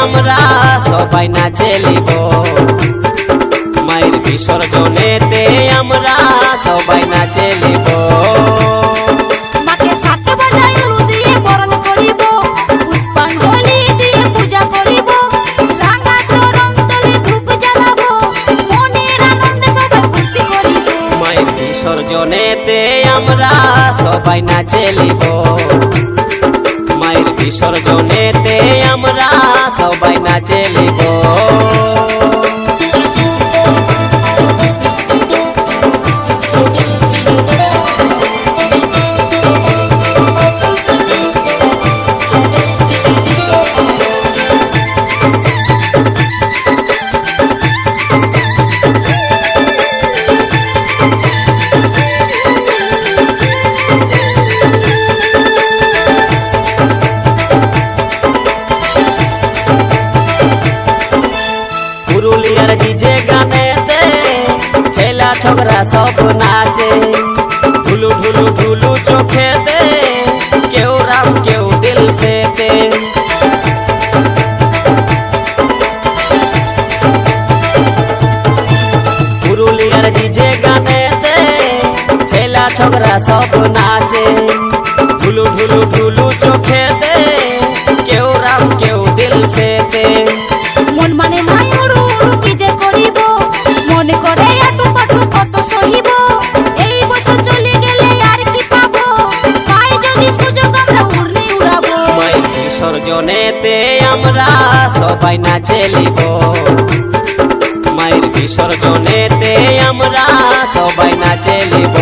আমরা সবাই নাচে লিব, মায়ের বিসর্জনেতে আমরা সবাই নাচে লিব। মাকে সাথে বাজাই উলু দিয়ে বরণ করিব, পুষ্পাঞ্জলি দিয়ে পূজা করিব, রাঙা চরণ তলে ধূপ জ্বালাবো, মনের আনন্দে সবাই ফুর্তি করিব। মায়ের বিসর্জনেতে আমরা সবাই নাচে লিব, মায়ের বিসর্জনেতে আমরা সবাই নাচে লিব। পুরুলিয়ার ডিজে গানেতে ছেলা ছোকরা সব নাচে, ঢুলু ঢুলু ঢুলু চোখেতে কেউ রাম কেউ দিল সেতে। পুরুলিয়ার ডিজে গানেতে ছেলা ছোকরা সব নাচে, ঢুলু ঢুলু ঢুলু চোখেতে কেউ রাম কেউ দিল সেতে। মন মানে নাই উড়ু উড়ু কি যে করিব, মনে করে আটু পাটু কত সহিব, এই বছর চলে গেলে আর কি পাবো, পাই যদি সুযোগ আমরা উড়নি উড়াবো। মায়ের বিসর্জনেতে আমরা সবাই নাচে লিব, মায়ের বিসর্জনেতে আমরা সবাই নাচে লিব।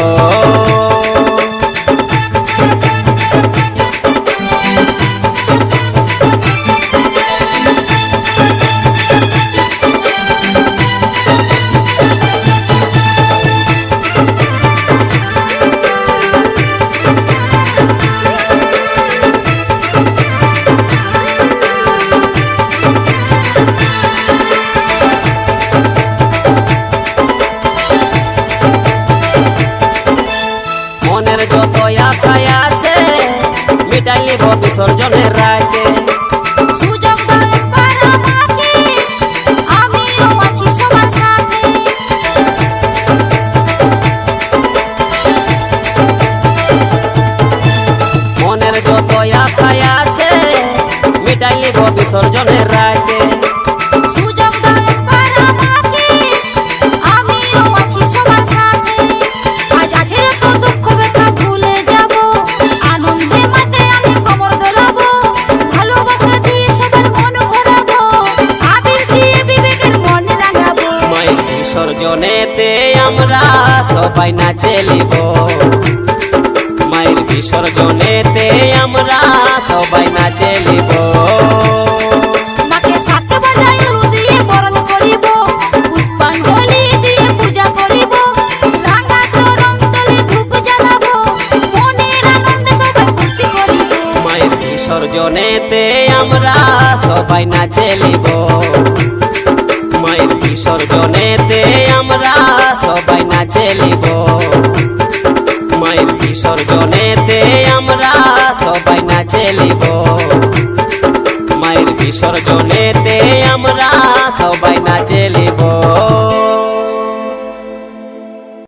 মনের যত আশায় আছে মিটাই লিব বিসর্জনের রাতে, সুযোগ দাও একবার আমাকে, আমিও আছি সবার সাথে। মনের যত আশায় আছে মিটাই লিব বিসর্জনের রাতে। সুযোগ দাও একবার আমাকে, আমিও আছি সবার সাথে। আজ আছে তো দুঃখ ব্যথা ভুলে যাব, আনন্দে মাঠে আমি কোমর দোলাবো, ভালোবাসা দিয়ে সবার মন ভরাবো, আবির দিয়ে বিবেকের মন রাঙাবো। মায়ের বিসর্জনেতে আমরা সবাই নাচে লিব, মায়ের বিসর্জনেতে আমরা সবাই নাচে লিব। মাকে সাথে বাজাই উলু দিয়ে বরণ করিব, পুষ্পাঞ্জলি দিয়ে পূজা করিব, রাঙা চরণ তলে ধূপ জ্বালাবো, মনের আনন্দে সবাই ফুর্তি করিব। মায়ের বিসর্জনেতে আমরা সবাই নাচে লিব, মায়ের বিসর্জনেতে আমরা সবাই নাচে লিব, মায়ের বিসর্জনেতে আমরা সবাই নাচে লিব, মায়ের বিসর্জনে